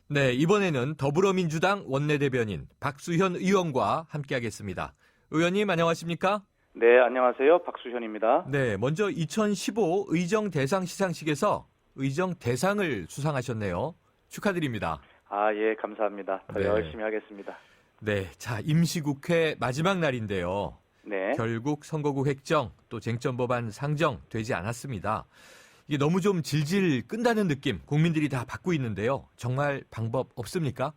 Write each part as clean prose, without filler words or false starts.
네, 이번에는 더불어민주당 원내대변인 박수현 의원과 함께하겠습니다. 의원님 안녕하십니까? 네, 안녕하세요. 박수현입니다. 네, 먼저 2015 의정대상 시상식에서 의정대상을 수상하셨네요. 축하드립니다. 예, 감사합니다. 더 네. 열심히 하겠습니다. 네, 자, 임시국회 마지막 날인데요. 네. 결국 선거구 획정 또 쟁점법안 상정 되지 않았습니다. 이게 너무 좀 질질 끈다는 느낌 국민들이 다 받고 있는데요. 정말 방법 없습니까?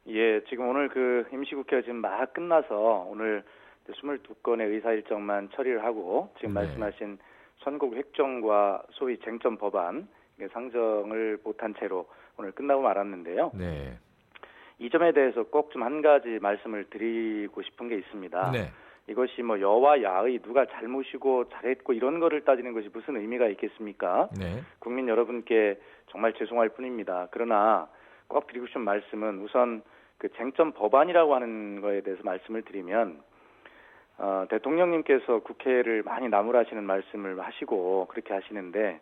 예, 지금 오늘 그 임시국회가 지금 막 끝나서 오늘 22건의 의사 일정만 처리를 하고 지금 네. 말씀하신 선거구 획정과 소위 쟁점 법안 상정을 못한 채로 오늘 끝나고 말았는데요. 네. 이 점에 대해서 꼭 좀 한 가지 말씀을 드리고 싶은 게 있습니다. 네. 이것이 뭐 여와 야의 누가 잘못이고 잘했고 이런 거를 따지는 것이 무슨 의미가 있겠습니까? 네. 국민 여러분께 정말 죄송할 뿐입니다. 그러나 꼭 드리고 싶은 말씀은 우선 그 쟁점 법안이라고 하는 거에 대해서 말씀을 드리면 대통령님께서 국회를 많이 나무라시는 말씀을 하시고 그렇게 하시는데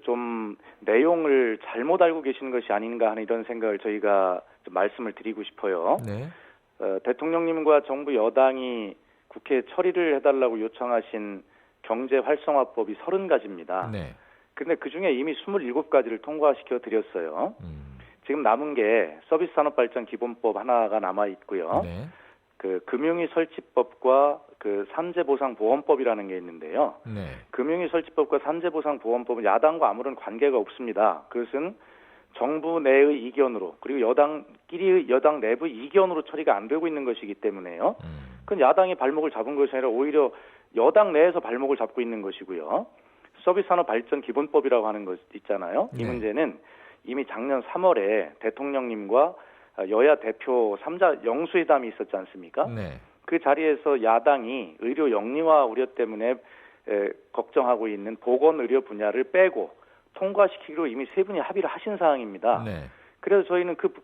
좀 내용을 잘못 알고 계시는 것이 아닌가 하는 이런 생각을 저희가 좀 말씀을 드리고 싶어요. 네. 대통령님과 정부 여당이 국회에 처리를 해달라고 요청하신 경제활성화법이 30가지입니다. 네. 근데 그중에 이미 27가지를 통과시켜 드렸어요. 지금 남은 게 서비스산업발전기본법 하나가 남아 있고요. 네. 그 금융위 설치법과 그 산재보상보험법이라는 게 있는데요. 네. 금융위 설치법과 산재보상보험법은 야당과 아무런 관계가 없습니다. 그것은 정부 내의 이견으로 그리고 여당 내부 이견으로 처리가 안 되고 있는 것이기 때문에요. 그건 야당이 발목을 잡은 것이 아니라 오히려 여당 내에서 발목을 잡고 있는 것이고요. 서비스산업발전기본법이라고 하는 것 있잖아요. 이 네. 문제는 이미 작년 3월에 대통령님과 여야 대표 3자 영수회담이 있었지 않습니까? 네. 그 자리에서 야당이 의료 영리화 우려 때문에 걱정하고 있는 보건의료 분야를 빼고 통과시키기로 이미 세 분이 합의를 하신 사항입니다. 네. 그래서 저희는 그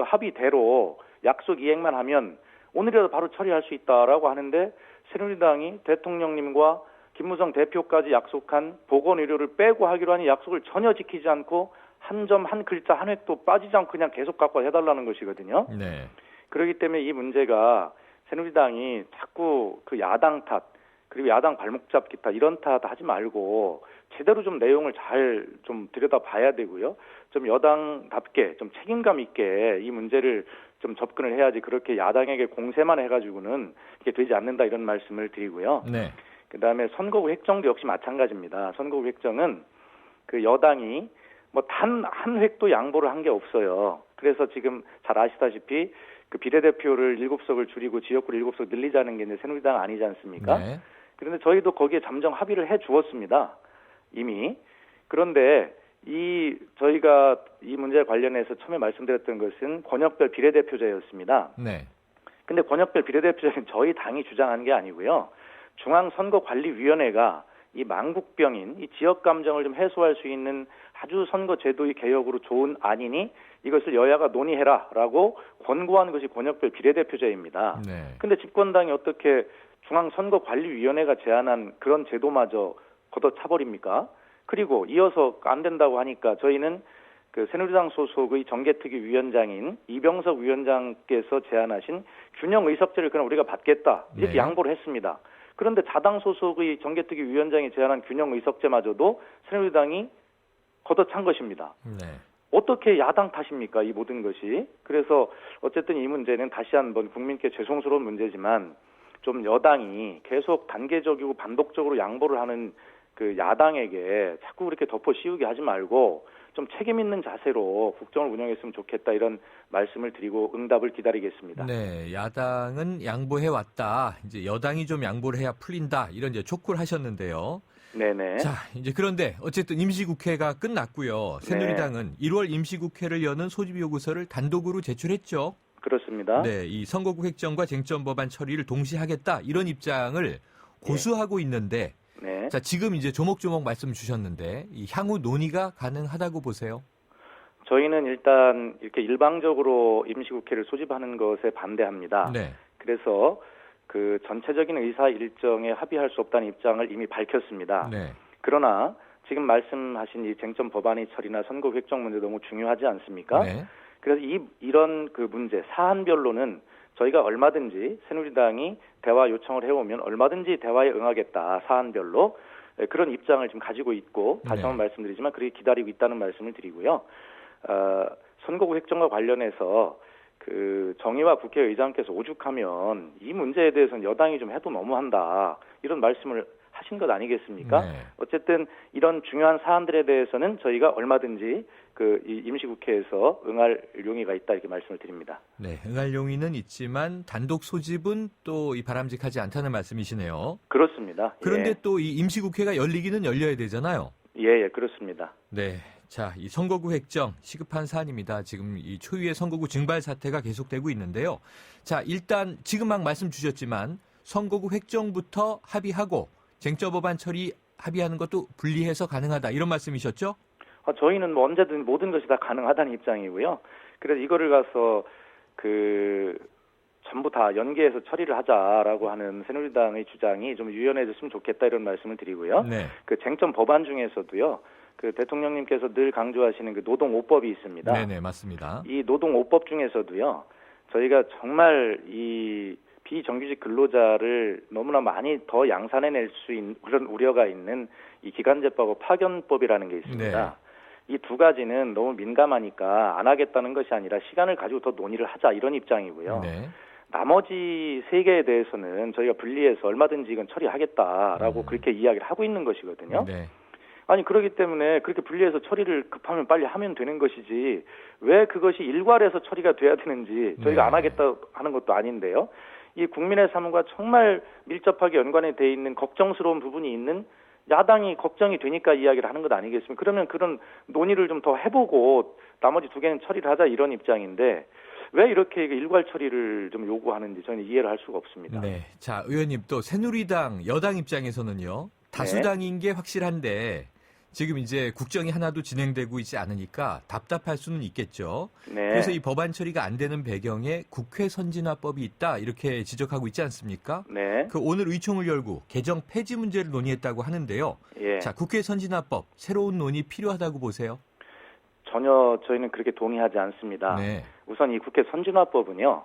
합의대로 약속 이행만 하면 오늘이라도 바로 처리할 수 있다라고 하는데 새누리당이 대통령님과 김무성 대표까지 약속한 보건의료를 빼고 하기로 하니 약속을 전혀 지키지 않고 한 점 한 글자 한 획도 빠지지 않고 그냥 계속 갖고 해달라는 것이거든요. 네. 그렇기 때문에 이 문제가 새누리당이 자꾸 그 야당 탓 그리고 야당 발목 잡기 탓 이런 탓 하지 말고 제대로 좀 내용을 잘 좀 들여다봐야 되고요. 좀 여당답게 좀 책임감 있게 이 문제를 좀 접근을 해야지 그렇게 야당에게 공세만 해가지고는 이게 되지 않는다 이런 말씀을 드리고요. 네. 그다음에 선거구 획정도 역시 마찬가지입니다. 선거구 획정은 그 여당이 뭐 단 한 획도 양보를 한 게 없어요. 그래서 지금 잘 아시다시피 그 비례대표를 7석을 줄이고 지역구를 7석 늘리자는 게 이제 새누리당 아니지 않습니까? 네. 그런데 저희도 거기에 잠정 합의를 해 주었습니다. 이미. 그런데 저희가 이 문제에 관련해서 처음에 말씀드렸던 것은 권역별 비례대표제였습니다. 네. 근데 권역별 비례대표제는 저희 당이 주장한 게 아니고요. 중앙선거관리위원회가 이 망국병인 이 지역 감정을 좀 해소할 수 있는 아주 선거 제도의 개혁으로 좋은 안이니 이것을 여야가 논의해라라고 권고한 것이 권역별 비례대표제입니다. 네. 근데 집권당이 어떻게 중앙선거관리위원회가 제안한 그런 제도마저 걷어차버립니까? 그리고 이어서 안 된다고 하니까 저희는 그 새누리당 소속의 정개특위 위원장인 이병석 위원장께서 제안하신 균형 의석제를 그냥 우리가 받겠다 이렇게 네. 양보를 했습니다. 그런데 자당 소속의 정개특위 위원장이 제안한 균형 의석제마저도 새누리당이 걷어찬 것입니다. 네. 어떻게 야당 탓입니까? 이 모든 것이. 그래서 어쨌든 이 문제는 다시 한번 국민께 죄송스러운 문제지만 좀 여당이 계속 단계적이고 반복적으로 양보를 하는 그 야당에게 자꾸 그렇게 덮어 씌우게 하지 말고 좀 책임 있는 자세로 국정을 운영했으면 좋겠다 이런 말씀을 드리고 응답을 기다리겠습니다. 네, 야당은 양보해 왔다. 이제 여당이 좀 양보를 해야 풀린다. 이런 이제 촉구를 하셨는데요. 네네. 자, 이제 그런데 어쨌든 임시국회가 끝났고요. 새누리당은 1월 임시국회를 여는 소집 요구서를 단독으로 제출했죠. 그렇습니다. 네, 이 선거구 획정과 쟁점 법안 처리를 동시에 하겠다. 이런 입장을 고수하고 있는데 네. 자, 지금 이제 조목조목 말씀 주셨는데 이 향후 논의가 가능하다고 보세요? 저희는 일단 이렇게 일방적으로 임시국회를 소집하는 것에 반대합니다. 네. 그래서 그 전체적인 의사 일정에 합의할 수 없다는 입장을 이미 밝혔습니다. 네. 그러나 지금 말씀하신 이 쟁점 법안의 처리나 선거 획정 문제 너무 중요하지 않습니까? 네. 그래서 이런 그 문제 사안별로는 저희가 얼마든지 새누리당이 대화 요청을 해오면 얼마든지 대화에 응하겠다 사안별로 그런 입장을 지금 가지고 있고 다시 한번 말씀드리지만 그렇게 기다리고 있다는 말씀을 드리고요. 선거구 획정과 관련해서 그 정의와 국회의장께서 오죽하면 이 문제에 대해서는 여당이 좀 해도 너무한다 이런 말씀을 하신 것 아니겠습니까? 네. 어쨌든 이런 중요한 사안들에 대해서는 저희가 얼마든지 이 임시국회에서 응할 용의가 있다 이렇게 말씀을 드립니다. 네, 응할 용의는 있지만 단독 소집은 또 이 바람직하지 않다는 말씀이시네요. 그렇습니다. 그런데 예. 또 이 임시국회가 열리기는 열려야 되잖아요. 예, 그렇습니다. 네. 자, 이 선거구 획정 시급한 사안입니다. 지금 이 초유의 선거구 증발 사태가 계속되고 있는데요. 자, 일단 지금 막 말씀 주셨지만 선거구 획정부터 합의하고 쟁점 법안 처리 합의하는 것도 분리해서 가능하다. 이런 말씀이셨죠? 저희는 뭐 언제든 모든 것이 다 가능하다는 입장이고요. 그래서 이거를 가서 전부 다 연계해서 처리를 하자라고 하는 새누리당의 주장이 좀 유연해졌으면 좋겠다 이런 말씀을 드리고요. 네. 그 쟁점 법안 중에서도요. 그 대통령님께서 늘 강조하시는 그 노동 5법이 있습니다. 네네, 맞습니다. 이 노동 5법 중에서도요. 저희가 정말 이 비정규직 근로자를 너무나 많이 더 양산해낼 수 있는 그런 우려가 있는 이 기간제법하고 파견법이라는 게 있습니다. 네. 이 두 가지는 너무 민감하니까 안 하겠다는 것이 아니라 시간을 가지고 더 논의를 하자 이런 입장이고요. 네. 나머지 세 개에 대해서는 저희가 분리해서 얼마든지 이건 처리하겠다라고 그렇게 이야기를 하고 있는 것이거든요. 네. 아니 그렇기 때문에 그렇게 분리해서 처리를 급하면 빨리 하면 되는 것이지 왜 그것이 일괄해서 처리가 돼야 되는지 저희가 네. 안 하겠다 하는 것도 아닌데요. 이 국민의 삶과 정말 밀접하게 연관이 돼 있는 걱정스러운 부분이 있는 야당이 걱정이 되니까 이야기를 하는 것 아니겠습니까? 그러면 그런 논의를 좀 더 해보고 나머지 두 개는 처리를 하자 이런 입장인데 왜 이렇게 일괄 처리를 좀 요구하는지 저는 이해를 할 수가 없습니다. 네. 자, 의원님 또 새누리당 여당 입장에서는요. 다수당인 게 확실한데 지금 이제 국정이 하나도 진행되고 있지 않으니까 답답할 수는 있겠죠. 네. 그래서 이 법안 처리가 안 되는 배경에 국회 선진화법이 있다 이렇게 지적하고 있지 않습니까? 네. 그 오늘 의총을 열고 개정 폐지 문제를 논의했다고 하는데요. 예. 자, 국회 선진화법 새로운 논의 필요하다고 보세요? 전혀 저희는 그렇게 동의하지 않습니다. 네. 우선 이 국회 선진화법은요.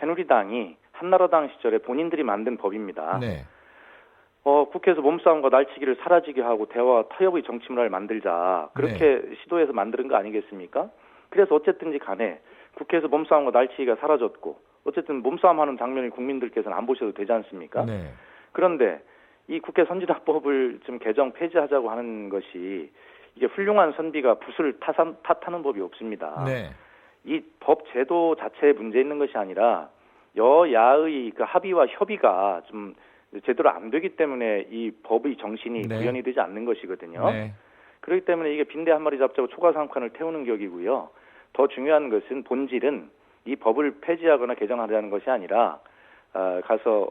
새누리당이 한나라당 시절에 본인들이 만든 법입니다. 네. 국회에서 몸싸움과 날치기를 사라지게 하고 대화 타협의 정치 문화를 만들자 그렇게 시도해서 만드는 거 아니겠습니까? 그래서 어쨌든지 간에 국회에서 몸싸움과 날치기가 사라졌고 어쨌든 몸싸움하는 장면을 국민들께서는 안 보셔도 되지 않습니까? 네. 그런데 이 국회 선진화법을 좀 개정 폐지하자고 하는 것이 이게 훌륭한 선비가 붓을 탓하는 법이 없습니다. 네. 이 법 제도 자체에 문제 있는 것이 아니라 여야의 그 합의와 협의가 좀 제대로 안 되기 때문에 이 법의 정신이 네. 구현이 되지 않는 것이거든요. 네. 그렇기 때문에 이게 빈대 한 마리 잡자고 초가삼칸을 태우는 격이고요. 더 중요한 것은 본질은 이 법을 폐지하거나 개정하자는 것이 아니라 가서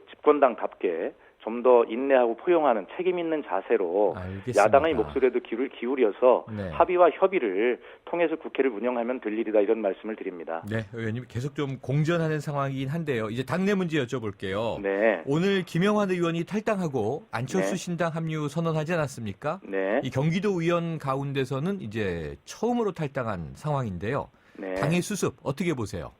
집권당답게 좀 더 인내하고 포용하는 책임 있는 자세로 알겠습니다. 야당의 목소리에도 귀를 기울여서 네. 합의와 협의를 통해서 국회를 운영하면 될 일이다 이런 말씀을 드립니다. 네, 의원님 계속 좀 공전하는 상황이긴 한데요. 이제 당내 문제 여쭤볼게요. 네. 오늘 김영환 의원이 탈당하고 안철수 네. 신당 합류 선언하지 않았습니까? 네. 이 경기도 의원 가운데서는 이제 처음으로 탈당한 상황인데요. 네. 당의 수습 어떻게 보세요?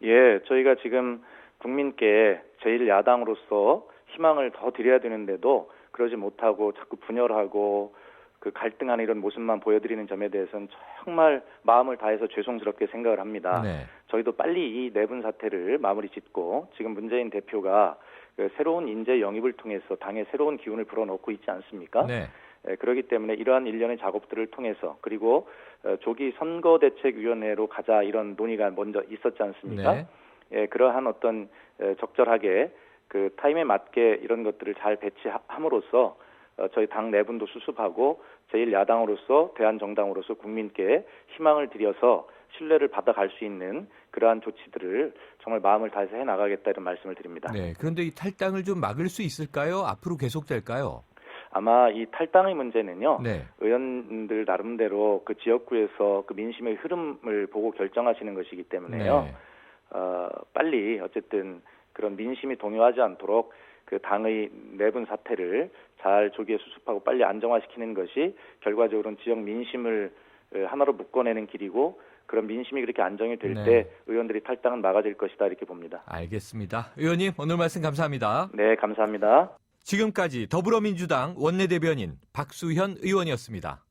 예, 저희가 지금 국민께 제1야당으로서 희망을 더 드려야 되는데도 그러지 못하고 자꾸 분열하고 그 갈등하는 이런 모습만 보여드리는 점에 대해서는 정말 마음을 다해서 죄송스럽게 생각을 합니다. 네. 저희도 빨리 이 내분 사태를 마무리 짓고 지금 문재인 대표가 그 새로운 인재 영입을 통해서 당에 새로운 기운을 불어넣고 있지 않습니까? 네. 그렇기 때문에 이러한 일련의 작업들을 통해서 그리고 조기 선거대책위원회로 가자 이런 논의가 먼저 있었지 않습니까? 네. 예, 그러한 어떤 적절하게 그 타임에 맞게 이런 것들을 잘 배치함으로써 저희 당 내분도 수습하고 제1야당으로서 대한정당으로서 국민께 희망을 드려서 신뢰를 받아갈 수 있는 그러한 조치들을 정말 마음을 다해서 해나가겠다 이런 말씀을 드립니다. 네. 그런데 이 탈당을 좀 막을 수 있을까요? 앞으로 계속될까요? 아마 이 탈당의 문제는요. 네. 의원들 나름대로 그 지역구에서 그 민심의 흐름을 보고 결정하시는 것이기 때문에요. 네. 빨리 어쨌든 그런 민심이 동요하지 않도록 그 당의 내분 사태를 잘 조기에 수습하고 빨리 안정화시키는 것이 결과적으로는 지역 민심을 하나로 묶어내는 길이고 그런 민심이 그렇게 안정이 될 네. 때 의원들이 탈당은 막아질 것이다 이렇게 봅니다. 알겠습니다. 의원님 오늘 말씀 감사합니다. 네, 감사합니다. 지금까지 더불어민주당 원내대변인 박수현 의원이었습니다.